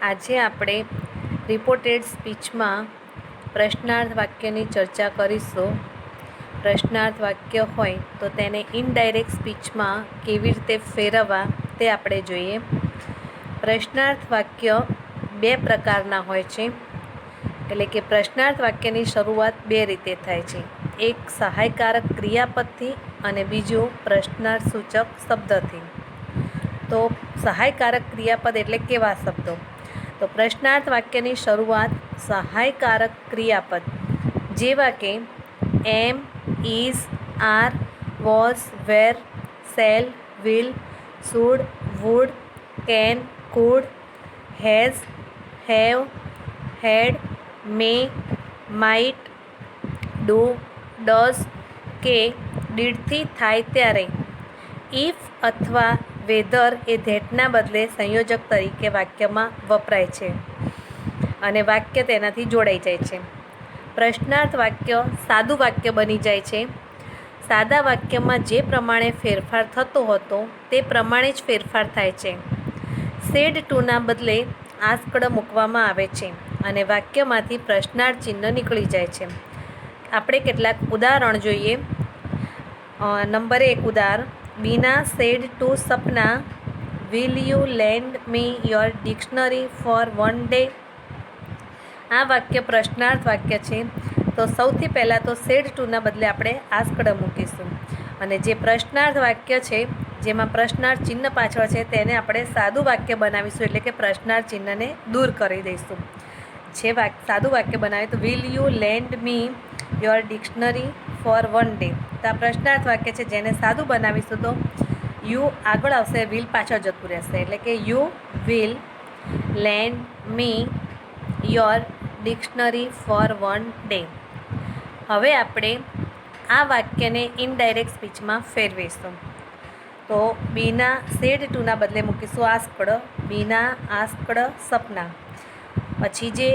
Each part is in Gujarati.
આજે આપણે રિપોર્ટેડ સ્પીચમાં પ્રશ્નાર્થ વાક્યની ચર્ચા કરીશું. પ્રશ્નાર્થ વાક્ય હોય તો તેને ઇનડાયરેક્ટ સ્પીચમાં કેવી રીતે ફેરવવા તે આપણે જોઈએ. પ્રશ્નાર્થ વાક્ય બે પ્રકારના હોય છે, એટલે કે પ્રશ્નાર્થ વાક્યની શરૂઆત બે રીતે થાય છે. એક સહાયકારક ક્રિયાપદથી અને બીજું પ્રશ્નાર્થ સૂચક શબ્દથી. તો સહાયકારક ક્રિયાપદ એટલે કેવા શબ્દો? તો પ્રશ્નાર્થ વાક્યની શરૂઆત સહાયકારક ક્રિયાપદ જેવા કે am, is, are, was, were, shall, will, should, would, can, could, has, have, had, may, might, do, does કે ડીડથી થાય ત્યારે. ઇફ અથવા વેધર એ ધેટના બદલે સંયોજક તરીકે વાક્યમાં વપરાય છે અને વાક્ય તેનાથી જોડાઈ જાય છે. પ્રશ્નાર્થ વાક્ય સાદું વાક્ય બની જાય છે. સાદા વાક્યમાં જે પ્રમાણે ફેરફાર થતો હતો તે પ્રમાણે જ ફેરફાર થાય છે. સેડ ટુના બદલે આસ્કડ મૂકવામાં આવે છે અને વાક્યમાંથી પ્રશ્નાર્થ ચિહ્ન નીકળી જાય છે. આપણે કેટલાક ઉદાહરણ જોઈએ. નંબર 1 ઉદાહરણ, Bina said to Sapna, will you lend me your dictionary for one day. આ વાક્ય પ્રશ્નાર્થ વાક્ય છે. તો સૌથી પહેલાં તો સેડ ટુના બદલે આપણે આસ્કડ મૂકીશું અને જે પ્રશ્નાર્થ વાક્ય છે જેમાં પ્રશ્નાર્થ ચિહ્ન પાછળ છે તેને આપણે સાદું વાક્ય બનાવીશું, એટલે કે પ્રશ્નાર્થ ચિહ્નને દૂર કરી દઈશું. જે સાદું વાક્ય બનાવે તો will you lend me your dictionary for one day. તો આ પ્રશ્નાર્થ વાક્ય છે, જેને સાદું બનાવીશું તો યુ આગળ આવશે, વિલ પાછળ જતું રહેશે, એટલે કે you will lend me your dictionary for one day. હવે આપણે આ વાક્યને ઇનડાયરેક્ટ સ્પીચમાં ફેરવીશું. તો બીના સેડ ટુના બદલે મૂકીશું આસ્કડ, બીના આસ્કડ સપના. પછી જે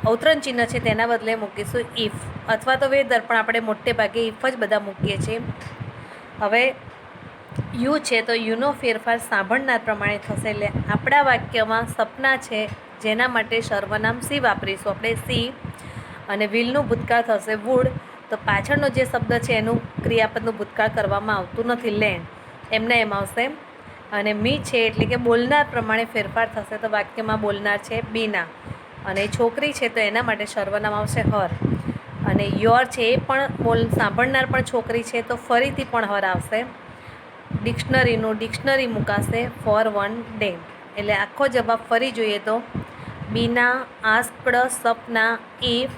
અવતરણ ચિહ્ન છે તેના બદલે મૂકીશું ઇફ અથવા તો વેધર, પણ આપણે મોટે ભાગે ઇફ જ બધા મૂકીએ છીએ. હવે યુ છે તો યુનો ફેરફાર સાંભળનાર પ્રમાણે થશે, એટલે આપણા વાક્યમાં સપના છે જેના માટે સર્વનામ સી વાપરીશું આપણે, સી. અને વિલનું ભૂતકાળ થશે વુડ. તો પાછળનો જે શબ્દ છે એનું ક્રિયાપદનું ભૂતકાળ કરવામાં આવતું નથી, લેન્ડ, એમને એમ આવશે. અને મી છે એટલે કે બોલનાર પ્રમાણે ફેરફાર થશે, તો વાક્યમાં બોલનાર છે બીના અને છોકરી છે તો એના માટે સર્વનામ આવશે હર. અને યોર છે એ પણ સાંભળનાર પણ છોકરી છે તો ફરીથી પણ હર આવશે. ડિક્શનરીનું ડિક્શનરી મુકાશે ફોર વન ડે. એટલે આખો જવાબ ફરી જોઈએ તો Bina asked Sapna if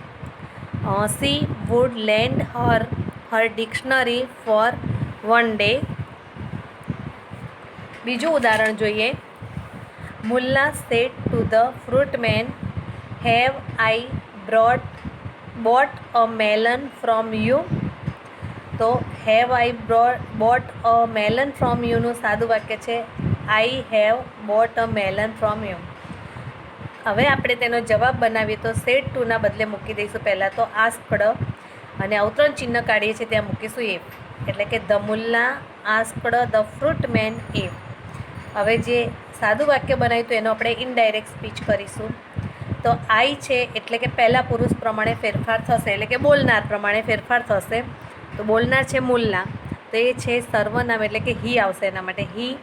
she would lend her dictionary for one day. બીજું ઉદાહરણ જોઈએ. Mulla said to the fruitman, have I bought a melon from you. તો have I bought a melon from યુનું સાદું વાક્ય છે I have bought a melon from you. હવે આપણે તેનો જવાબ બનાવીએ તો સેડ ટુના બદલે મૂકી દઈશું પહેલાં તો આસ્કડ અને અવતરણ ચિહ્ન કાઢીએ છીએ ત્યાં મૂકીશું ઇફ, એટલે કે the Mulla asked the fruitman if. હવે જે સાદું વાક્ય બનાવ્યું તો એનો આપણે ઇનડાયરેક્ટ સ્પીચ કરીશું. તો આઈ છે એટલે કે પહેલાં પુરુષ પ્રમાણે ફેરફાર થશે, એટલે કે બોલનાર પ્રમાણે ફેરફાર થશે. તો બોલનાર છે મુલ્લા, તો એ છે સર્વનામ એટલે કે હી આવશે એના માટે હી.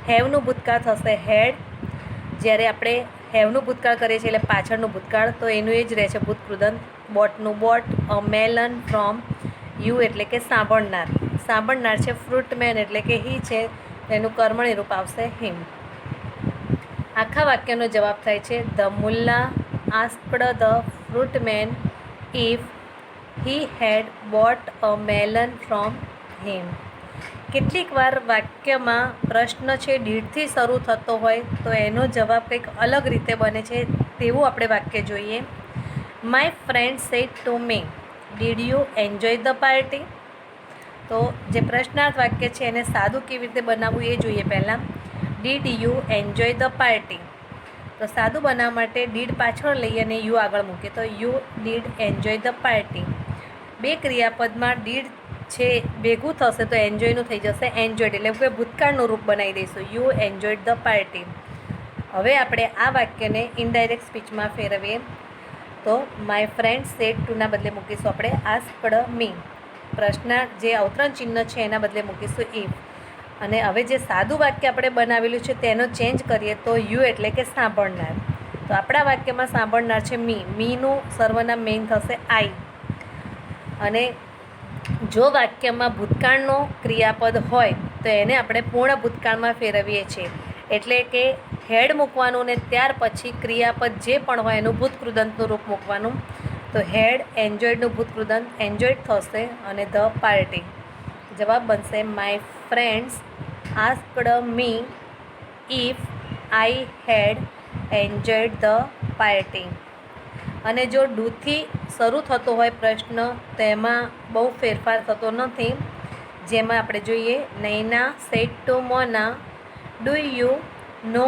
હેવનું ભૂતકાળ થશે હેડ. જ્યારે આપણે હેવનું ભૂતકાળ કરીએ છીએ એટલે પાછળનું ભૂતકાળ, તો એનું એ જ રહે છે ભૂતકૃદંત. બોટનું bought, a melon from you એટલે કે સાંભળનાર. સાંભળનાર છે ફ્રૂટમેન એટલે કે હી છે, એનું કર્મણી રૂપ આવશે હિમ. આખા વાક્યનો જવાબ થાય છે the Mulla asked the fruitman if he had bought a melon from him. કેટલીક વાર વાક્યમાં પ્રશ્ન છે ડીડથી શરૂ થતો હોય તો એનો જવાબ કંઈક અલગ રીતે બને છે, તેવું આપણે વાક્ય જોઈએ. My friend sad to me, did you enjoy the party. તો જે પ્રશ્નાર્થ વાક્ય છે એને સાદું કેવી રીતે બનાવવું એ જોઈએ પહેલાં. Did you enjoy the party. તો સાદું બનાવવા માટે ડીડ પાછળ લઈ અને યુ આગળ મૂકીએ તો you did enjoy the party. બે ક્રિયાપદમાં ડીડ છે ભેગું થશે તો એન્જોયનું થઈ જશે એન્જોયડ, એટલે કે ભૂતકાળનું રૂપ બનાવી દઈશું યુ એન્જોયડ ધ પાર્ટી. હવે આપણે આ વાક્યને ઇનડાયરેક્ટ સ્પીચમાં ફેરવીએ તો માય ફ્રેન્ડ સેડ ટુના બદલે મૂકીશું આપણે આસ્કડ મી. પ્રશ્નાર્થ જે અવતરણ ચિહ્ન છે એના બદલે મૂકીશું ઇફ. અને હવે જે સાદું વાક્ય આપણે બનાવેલું છે તેનો ચેન્જ કરીએ તો યુ એટલે કે સાંભળનાર. તો આપણા વાક્યમાં સાંભળનાર છે મી. મીનું સર્વનામ મેઇન થશે આઈ. અને જો વાક્યમાં ભૂતકાળનો ક્રિયાપદ હોય તો એને આપણે પૂર્ણ ભૂતકાળમાં ફેરવીએ છીએ. એટલે કે હેડ મૂકવાનું ને ત્યાર પછી ક્રિયાપદ જે પણ હોય એનું ભૂતકૃદંતનું રૂપ મૂકવાનું. તો હેડ એન્જોયડનું ભૂતકૃદંત એન્જોયડ થશે અને ધ પાર્ટી. જવાબ બનશે my friends asked me if I had enjoyed the party. અને જો ડુથી શરૂ થતો હોય પ્રશ્ન તો એમાં બહુ ફેરફાર થતો નથી. જેમાં આપણે જોઈએ Naina said to Mona do you know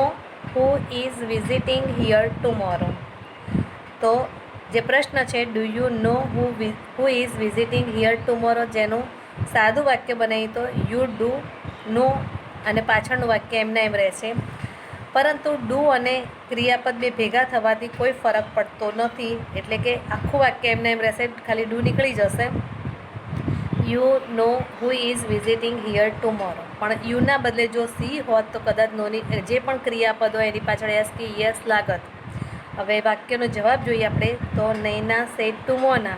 who is visiting here tomorrow. તો જે પ્રશ્ન છે do you know who is visiting here tomorrow, જેનું સાદું વાક્ય બનાવીએ તો યુ ડુ નો અને પાછળનું વાક્ય એમના એમ રહેશે. પરંતુ ડુ અને ક્રિયાપદ બે ભેગા થવાથી કોઈ ફરક પડતો નથી. એટલે કે આખું વાક્ય એમને એમ રહેશે, ખાલી ડુ નીકળી જશે. You know who is visiting here tomorrow. પણ યુના બદલે જો સી હોત તો કદાચ નોની જે પણ ક્રિયાપદ હોય એની પાછળ એસ કે યસ લાગત. હવે વાક્યનો જવાબ જોઈએ આપણે તો Naina said to Mona.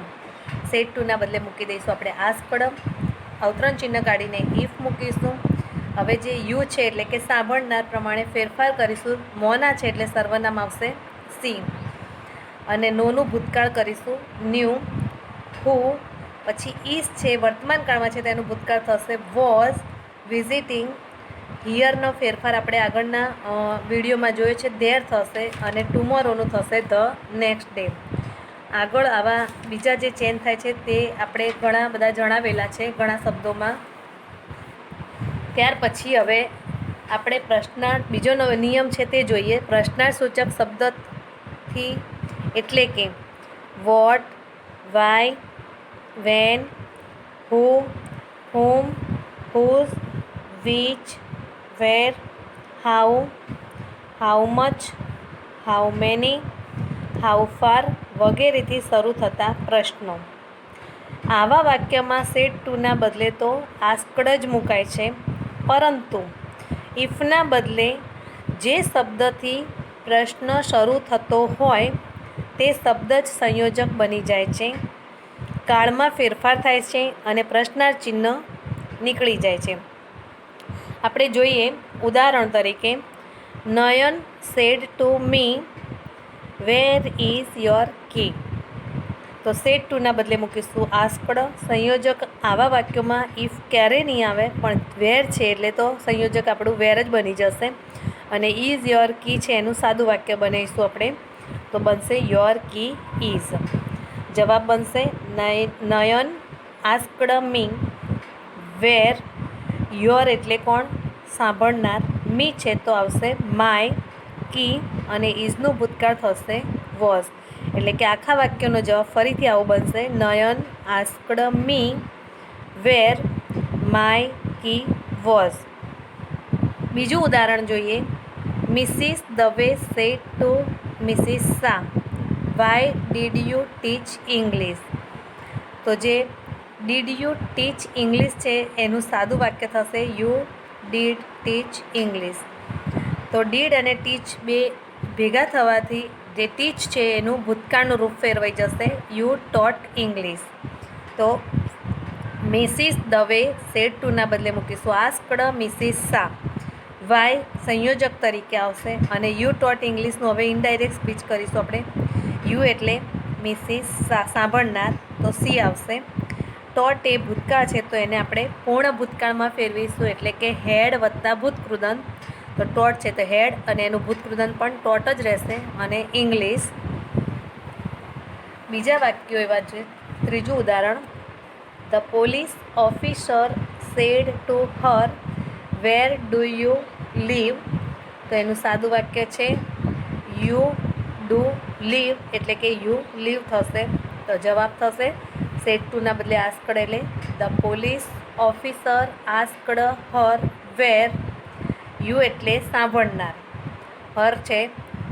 Said ટુના બદલે મૂકી દઈશું આપણે આસ્કડ. અવતરણ ચિહ્ન કાઢીને ઇફ મૂકીશું. હવે જે યુ છે એટલે કે સાંભળનાર પ્રમાણે ફેરફાર કરીશું. મોના છે એટલે સર્વનામ આવશે સી. અને નોનું ભૂતકાળ કરીશું ન્યૂ. હુ પછી ઇઝ છે વર્તમાન કાળમાં છે તેનું ભૂતકાળ થશે વોઝ. વિઝિટિંગ હિયરનો ફેરફાર આપણે આગળના વિડીયોમાં જોયો છે ધેર થશે. અને ટુમોરોનું થશે ધ નેક્સ્ટ ડે. આગળ આવા બીજા જે ચેન્જ થાય છે તે આપણે ઘણા બધા જણાવેલા છે ઘણા શબ્દોમાં. ત્યાર પછી હવે આપણે પ્રશ્નાર્થ બીજો નિયમ છે તે જોઈએ. પ્રશ્નાર્થ સૂચક શબ્દથી એટલે કે what, why, when, who, whom, whose, which, where, how, how much, how many, how far વગેરેથી શરૂ થતા પ્રશ્નો. આવા વાક્યમાં સેડ ટુના બદલે તો આસ્કડ જ મુકાય છે. પરંતુ ઇફના બદલે જે શબ્દથી પ્રશ્ન શરૂ થતો હોય તે શબ્દ જ સંયોજક બની જાય છે. કાળમાં ફેરફાર થાય છે અને પ્રશ્નાર્થ ચિહ્ન નીકળી જાય છે. આપણે જોઈએ ઉદાહરણ તરીકે Nayan said to me where is your key. તો સેડ ટુના બદલે મૂકીશું આસ્કડ. સંયોજક આવા વાક્યોમાં ઇફ ક્યારેય નહીં આવે, પણ વેર છે એટલે તો સંયોજક આપણું વેર જ બની જશે. અને ઇઝ યોર કી છે એનું સાદું વાક્ય બનાવીશું આપણે. તો બનશે યોર કી ઇઝ. જવાબ બનશે Nayan asked me wear. Your એટલે કોણ? સાંભળનાર. મી છે તો આવશે માય. કી અને ઇઝનું ભૂતકાળ થશે વોઝ. એટલે કે આખા વાક્યનો જવાબ ફરીથી આવો બનશે Nayan asked me where my key was. બીજું ઉદાહરણ જોઈએ. Mrs Dave said to Mrs Shah why did you teach English. તો જે ડીડ યુ ટીચ ઇંગ્લિશ છે એનું સાદું વાક્ય થશે યુ ડીડ ટીચ ઇંગ્લિશ. તો ડીડ અને ટીચ બે ભેગા થવાથી જે ટીચ છે એનું ભૂતકાળનું રૂપ ફેરવાઈ જશે યુ ટોટ ઇંગ્લિશ. તો મિસિસ દવે સેડ ટુના બદલે મૂકીશું આસ્કડ મિસિસ શાહ. વાય સંયોજક તરીકે આવશે અને યુ ટોટ ઇંગ્લિશનું હવે ઇનડાયરેક્ટ સ્પીચ કરીશું આપણે. યુ એટલે મિસિસ સાંભળનાર તો સી આવશે. ટોટ એ ભૂતકાળ છે તો એને આપણે પૂર્ણ ભૂતકાળમાં ફેરવીશું એટલે કે હેડ વત્તા ભૂતકૃદંત. તો ટોટ છે તો હેડ અને એનું ભૂતકૃદંત પણ ટોટ જ રહેશે અને ઇંગ્લિશ. બીજા વાક્યો એવા છે. ત્રીજું ઉદાહરણ the police officer said to her where do you live. તો એનું સાદું વાક્ય છે યુ ડુ લીવ એટલે કે યુ લીવ થશે. તો જવાબ થશે સેડ ટુના બદલે આસ્કડ એટલે the police officer asked her where. You એટલે સાંભળનાર. હર છે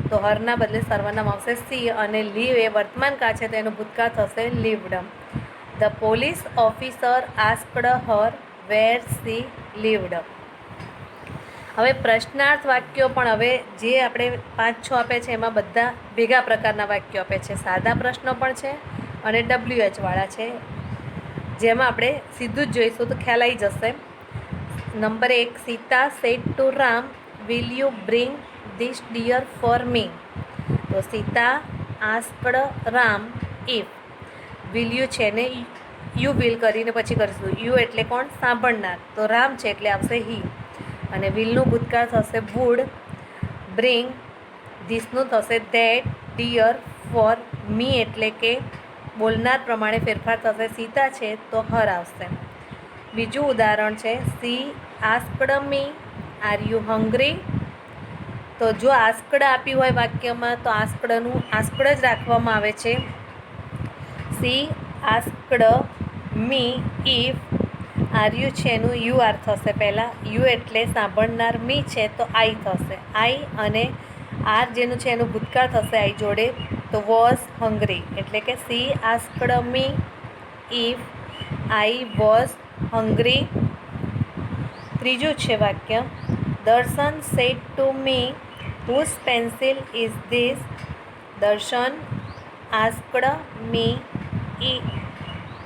તો હરના બદલે સર્વનામ આવશે સી, અને લીવ એ વર્તમાન કાળ છે તો એનો ભૂતકાળ થશે lived. The police officer asked her where she lived. હવે પ્રશ્નાર્થ વાક્યો પણ હવે જે આપણે 5-6 આપે છે એમાં બધા ભેગા પ્રકારના વાક્યો આપે છે. સાદા પ્રશ્નો પણ છે અને WH વાળા છે, જેમાં આપણે સીધું જ જોઈશું તો ખ્યાલ આવી જશે. Number 1, Sita said to Ram will you bring this deer for me. તો Sita asked Ram if, will you છે ને યુ વિલ કરીને પછી કરીશું. યુ એટલે કોણ? સાંભળનાર. તો રામ છે એટલે આવશે હી, અને વિલનું ભૂતકાળ થશે વુડ. બ્રિંગ ધીસનું થશે ધેટ. ડિયર ફોર મી એટલે કે બોલનાર પ્રમાણે ફેરફાર થશે. સીતા છે તો હર આવશે. બીજું ઉદાહરણ છે, C asked me are you hungry. તો જો આસ્કડ આપ્યું હોય વાક્યમાં તો આસ્કડ જ રાખવામાં આવે છે. C asked me if R you છે એનું યુ આર થશે પહેલાં. યુ એટલે સાંભળનાર, મી છે તો આઈ થશે. આઈ અને આર જેનું છે એનું ભૂતકાળ થશે આઈ જોડે, તો વોઝ હંગ્રી. એટલે કે she asked me if I was hungry. ત્રીજું છે વાક્ય, Darshan said to me whose pencil is this. Darshan asked me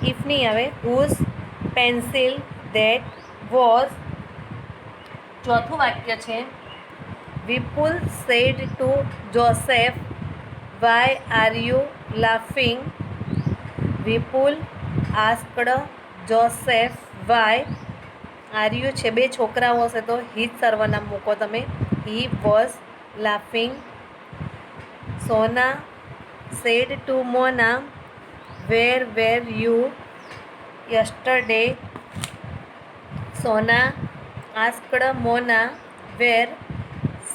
if નહીં આવે, હુઝ પેન્સિલ ધેટ વોઝ. ચોથું વાક્ય છે, Vipul said to Joseph why are you laughing. Vipul asked Joseph why. Are you છે, બે છોકરાઓ હશે તો હી જ સર્વનામ મૂકો તમે. He was laughing. Sona said to Mona where you yesterday. Sona asked Mona where.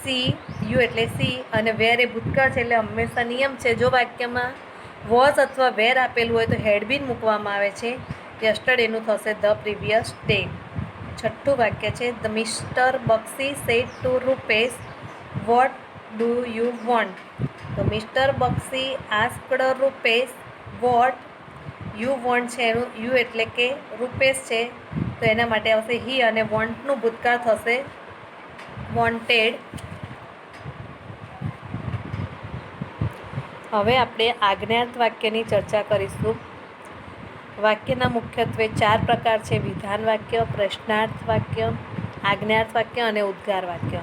She you એટલે સી અને વેર એ ભૂતકાળ છે એટલે હંમેશા નિયમ છે જો વાક્યમાં વોઝ અથવા વેર આપેલું હોય તો હેડબીન મૂકવામાં આવે છે. યસ્ટરડેનું થશે ધ પ્રીવિયસ ડે. છઠ્ઠું વાક્ય છે, the mister Bakshi said to Rupesh what do you want. તો mister Bakshi asked Rupesh what you want છે એનું યુ એટલે કે રૂપેશ છે તો એના માટે આવશે હી, અને વોન્ટનું ભૂતકાળ થશે વોન્ટેડ. હવે આપણે આજ્ઞાર્થ વાક્યની ચર્ચા કરીશું. વાક્યના મુખ્યત્વે 4 પ્રકાર છે, વિધાન વાક્ય, પ્રશ્નાર્થ વાક્ય, આજ્ઞાર્થ વાક્ય અને ઉદ્ગાર વાક્ય.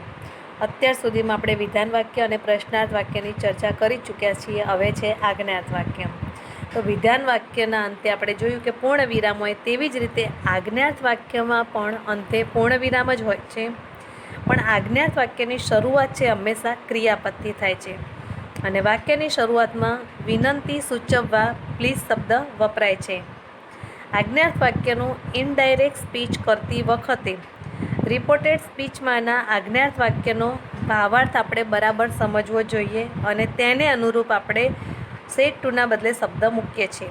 અત્યાર સુધીમાં આપણે વિધાન વાક્ય અને પ્રશ્નાર્થ વાક્યની ચર્ચા કરી ચૂક્યા છીએ. હવે છે આજ્ઞાર્થ વાક્ય. તો વિધાન વાક્યના અંતે આપણે જોયું કે પૂર્ણ વિરામ હોય, તેવી જ રીતે આજ્ઞાર્થ વાક્યમાં પણ અંતે પૂર્ણ વિરામ જ હોય છે. પણ આજ્ઞાર્થ વાક્યની શરૂઆત છે હંમેશા ક્રિયાપદથી થાય છે, અને વાક્યની શરૂઆતમાં વિનંતી સૂચવવા પ્લીઝ શબ્દ વપરાય છે. આજ્ઞાર્થ વાક્યનું ઇનડાયરેક્ટ સ્પીચ કરતી વખતે રિપોર્ટેડ સ્પીચમાંના આજ્ઞાર્થ વાક્યનો ભાવાર્થ આપણે બરાબર સમજવો જોઈએ, અને તેને અનુરૂપ આપણે સેડ ટુના બદલે શબ્દ મૂકીએ છીએ.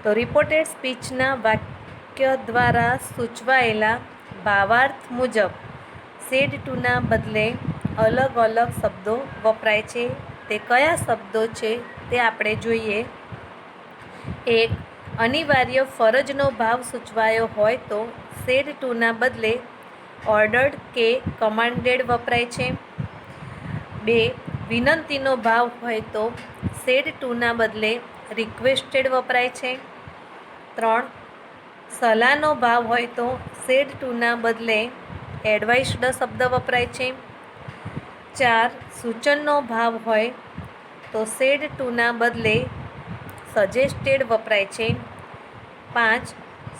તો રિપોર્ટેડ સ્પીચના વાક્ય દ્વારા સૂચવાયેલા ભાવાર્થ મુજબ સેડ ટુના બદલે અલગ અલગ શબ્દો વપરાય છે. તે કયા શબ્દો છે તે આપણે જોઈએ. 1. અનિવાર્ય ફરજનો ભાવ સૂચવાયો હોય તો સેડ ટુના બદલે ઓર્ડર્ડ કે કમાન્ડેડ વપરાય છે. 2. વિનંતીનો ભાવ હોય તો સેડ ટુના બદલે રિક્વેસ્ટેડ વપરાય છે. 3. સલાહનો ભાવ હોય તો સેડ ટુના બદલે એડવાઇસ્ડ શબ્દ વપરાય છે. 4. સૂચનનો ભાવ હોય તો સેડ ટુના બદલે સજેસ્ટેડ વપરાય છે. 5.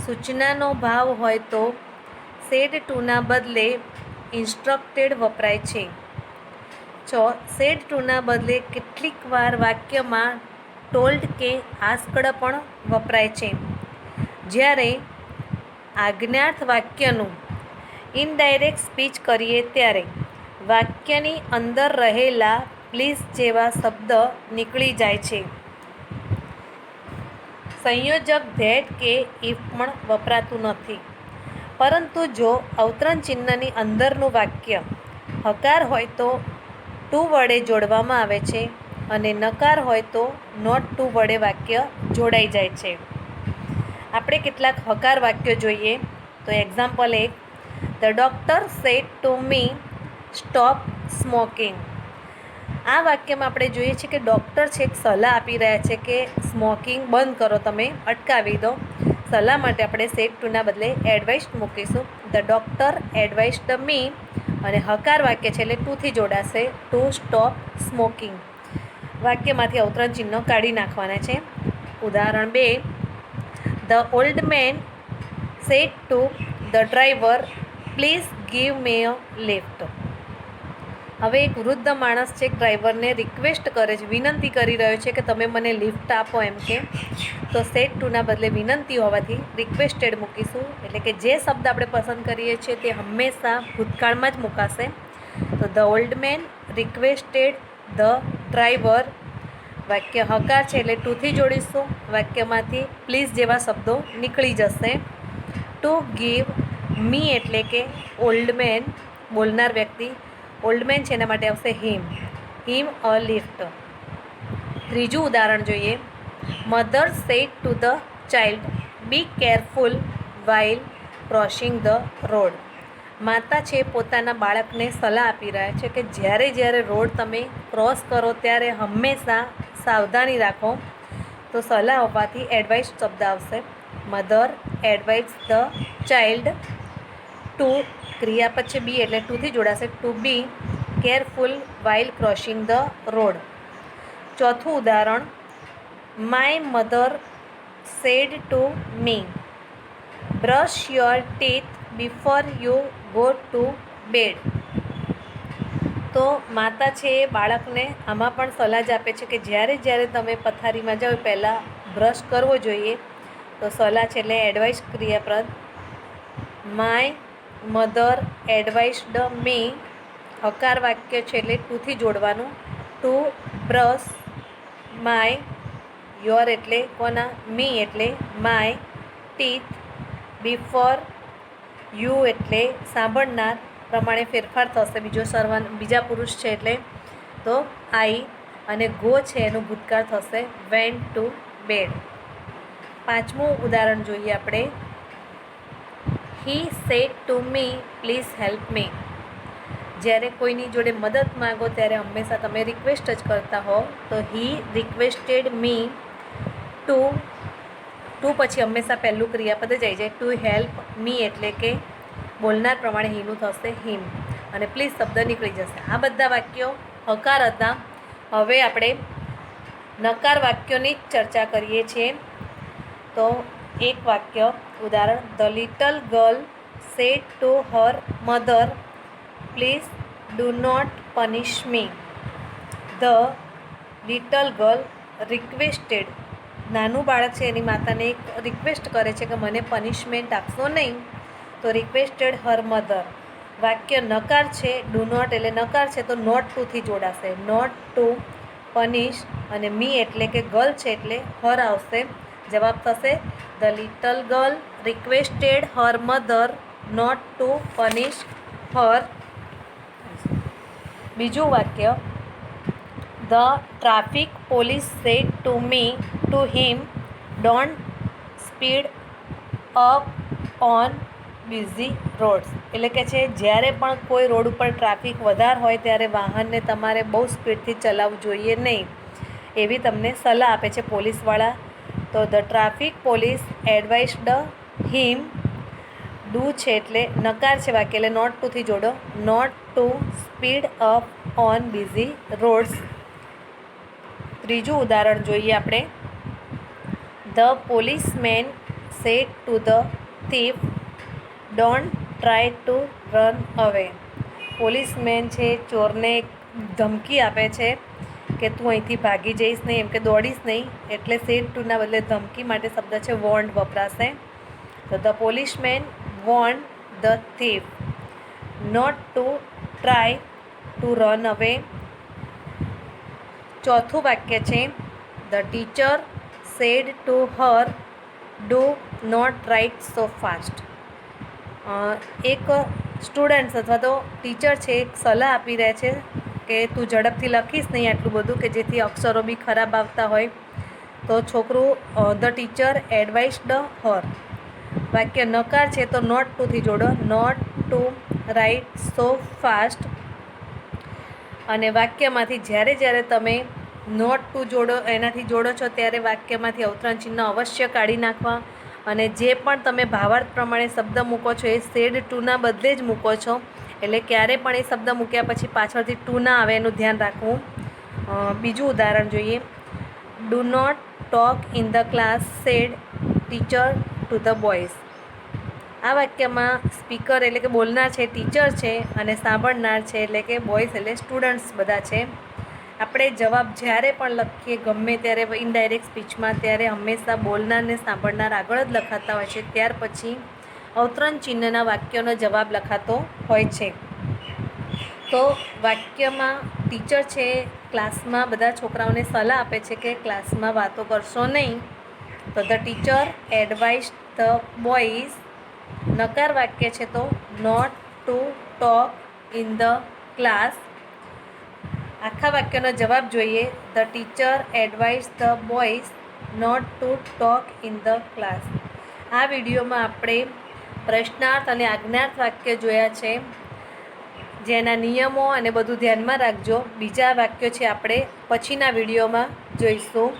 સૂચનાનો ભાવ હોય તો સેડ ટુના બદલે ઇન્સ્ટ્રક્ટેડ વપરાય છે. 6. સેડ ટુના બદલે કેટલીક વાર વાક્યમાં ટોલ્ડ કે આસ્કડ પણ વપરાય છે. જ્યારે આજ્ઞાર્થ વાક્યનું ઇનડાયરેક્ટ સ્પીચ કરીએ ત્યારે વાક્યની અંદર રહેલા પ્લીઝ જેવા શબ્દ નીકળી જાય છે. સંયોજક ધેટ કે ઇફ પણ વપરાતું નથી. પરંતુ જો અવતરણ ચિહ્નની અંદરનું વાક્ય હકાર હોય તો ટુ વડે જોડવામાં આવે છે અને નકાર હોય તો નોટ ટુ વડે વાક્ય જોડાઈ જાય છે. આપણે કેટલાક હકાર વાક્યો જોઈએ. તો example 1, the doctor sad to me stop smoking. આ વાક્યમાં આપણે જોઈએ છીએ કે ડૉક્ટર છે એક સલાહ આપી રહ્યા છે કે સ્મોકિંગ બંધ કરો, તમે અટકાવી દો. સલાહ માટે આપણે સેડ ટુના બદલે એડવાઇસ મૂકીશું. ધ ડૉક્ટર એડવાઇસ્ડ મી અને હકાર વાક્ય છે એટલે ટુથી જોડાશે, ટુ સ્ટોપ સ્મોકિંગ. વાક્યમાંથી અવતરણ ચિહ્નો કાઢી નાખવાના છે. ઉદાહરણ 2, the old man sad to the driver please give me a lift. હવે એક વૃદ્ધ માણસ છે ડ્રાઈવરને રિક્વેસ્ટ કરે છે, વિનંતી કરી રહ્યો છે કે તમે મને લિફ્ટ આપો એમ કે. તો સેડ ટુના બદલે વિનંતી હોવાથી રિક્વેસ્ટેડ મૂકીશું. એટલે કે જે શબ્દ આપણે પસંદ કરીએ છીએ તે હંમેશા ભૂતકાળમાં જ મુકાશે. તો the old man requested the driver. વાક્ય હકાર છે એટલે ટુથી જોડીશું. વાક્યમાંથી પ્લીઝ જેવા શબ્દો નીકળી જશે. ટુ ગીવ મી એટલે કે ઓલ્ડ મેન, બોલનાર વ્યક્તિ. ઓલ્ડ મેન છે એના માટે આવશે હિમ અ લિફ્ટ. ત્રીજું ઉદાહરણ જોઈએ. Mother said to the child B careful while crossing the road. માતા છે પોતાના બાળકને સલાહ આપી રહ્યા છે કે જ્યારે રોડ તમે ક્રોસ કરો ત્યારે હંમેશા સાવધાની રાખો. તો સલાહ હોવાથી એડવાઇસ શબ્દ આવશે. Mother advise the child to, ક્રિયાપદ છે બી એટલે ટુથી જોડાશે, to be careful while crossing the road. ચોથું ઉદાહરણ, my mother said to me brush your teeth before you go to bed. તો માતા છે એ બાળકને આમાં પણ સલાહ જ આપે છે કે જ્યારે તમે પથારીમાં જાઓ પહેલાં બ્રશ કરવો જોઈએ. તો સલાહ છે એટલે એડવાઇસ ક્રિયાપદ. માય મધર એડવાઇસ્ડ મી, હકાર વાક્ય છે એટલે ટુથી જોડવાનું, ટુ બ્રશ માય, યોર એટલે કોના, મી એટલે માય, ટીથ બિફોર, યુ એટલે સાંભળનાર પ્રમાણે ફેરફાર થશે, બીજા પુરુષ છે એટલે. તો આઈ અને ગો છે એનું ભૂતકાળ થશે વેન્ટ ટુ બેડ. પાંચમું ઉદાહરણ જોઈએ આપણે. He said to me please help me. જ્યારે કોઈની જોડે મદદ માગો ત્યારે હંમેશા તમે રિક્વેસ્ટ જ કરતા હો. તો હી રિક્વેસ્ટેડ મી ટુ, ટુ પછી હંમેશા પહેલું ક્રિયાપદ જ આવી જાય. ટુ હેલ્પ મી એટલે કે બોલનાર પ્રમાણે હીનું થશે હિમ અને પ્લીઝ શબ્દ નીકળી જશે. આ બધા વાક્યો હકાર હતા. હવે આપણે નકાર વાક્યોની જ ચર્ચા કરીએ છીએ. તો એક વાક્ય ઉદાહરણ, the little girl said to her mother please do not punish me. The little girl requested, નાનું બાળક છે એની માતાને એક રિક્વેસ્ટ કરે છે કે મને પનિશમેન્ટ આપશો નહીં. તો રિક્વેસ્ટેડ હર મધર. વાક્ય નકાર છે, ડુ નોટ એટલે નકાર છે તો નોટ ટુથી જોડાશે. નોટ ટુ પનિશ અને મી એટલે કે ગર્લ છે એટલે હર આવશે. જવાબ થશે the little girl requested her mother not to punish her. બીજું વાક્ય, the traffic police said to me to him don't speed up on busy roads. એટલે કે છે જ્યારે પણ કોઈ રોડ ઉપર ટ્રાફિક વધારે હોય ત્યારે વાહનને તમારે બહુ સ્પીડથી ચલાવવું જોઈએ નહીં, એવી તમને સલાહ આપે છે પોલીસવાળા. તો the traffic police advised him, do છે એટલે નકાર છે વાક્ય એટલે નોટ ટુથી જોડો, not to speed up on busy roads. ત્રીજું ઉદાહરણ જોઈએ આપણે. The policeman said to the thief don't try to run away. Policeman છે ચોરને ધમકી આપે છે કે તું અહીંથી ભાગી જઈશ નહીં, એમ કે દોડીશ નહીં. એટલે સેડ ટુના બદલે ધમકી માટે શબ્દ છે વોર્ન્ડ વપરાશે. તો the policeman warned the thief not to try to run away. ચોથું વાક્ય છે, the teacher said to her do not write so fast. એક સ્ટુડન્ટ્સ અથવા તો ટીચર છે એક સલાહ આપી રહ્યા છે કે તું ઝડપથી લખીશ નહીં આટલું બધું કે જેથી અક્ષરો બી ખરાબ આવતા હોય. તો છોકરું ધ ટીચર એડવાઇસ્ડ હર. વાક્ય નકાર છે તો નોટ ટુથી જોડો, not to write so fast. અને વાક્યમાંથી જ્યારે તમે નોટ ટુ જોડો એનાથી જોડો છો ત્યારે વાક્યમાંથી અવતરણ ચિહ્ન અવશ્ય કાઢી નાખવા. અને જે પણ તમે ભાવાર્થ પ્રમાણે શબ્દ મૂકો છો એ સેડ ટુના બદલે જ મૂકો છો, એટલે ક્યારે પણ એ શબ્દ મૂક્યા પછી પાછળથી ટુ ના આવે એનું ધ્યાન રાખવું. બીજું ઉદાહરણ જોઈએ. Do not talk in the class said teacher to the boys. આ વાક્યમાં સ્પીકર એટલે કે બોલનાર છે ટીચર છે અને સાંભળનાર છે એટલે કે બોયઝ એટલે સ્ટુડન્ટ્સ બધા છે. આપણે જવાબ જ્યારે પણ લખીએ ગમે ત્યારે ઇનડાયરેક્ટ સ્પીચમાં ત્યારે હંમેશા બોલનાર ને સાંભળનાર આગળ જ લખાતા હોય છે, ત્યાર પછી અવતરણ ચિહ્નના વાક્યનો જવાબ લખાતો હોય છે. તો વાક્યમાં ટીચર છે ક્લાસમાં બધા છોકરાઓને સલાહ આપે છે કે ક્લાસમાં વાતો કરશો નહીં. તો the teacher advise the boys. નકાર વાક્ય છે તો not to talk in the class. આખા વાક્યનો જવાબ જોઈએ. The teacher advise the boys not to talk in the class. આ વિડીયોમાં આપણે પ્રશ્નાર્થ અને આજ્ઞાર્થ વાક્ય જોયા છે, જેના નિયમો અને બધું ધ્યાનમાં રાખજો. બીજા વાક્યો છે આપણે પછીના વિડીયોમાં જોઈશું.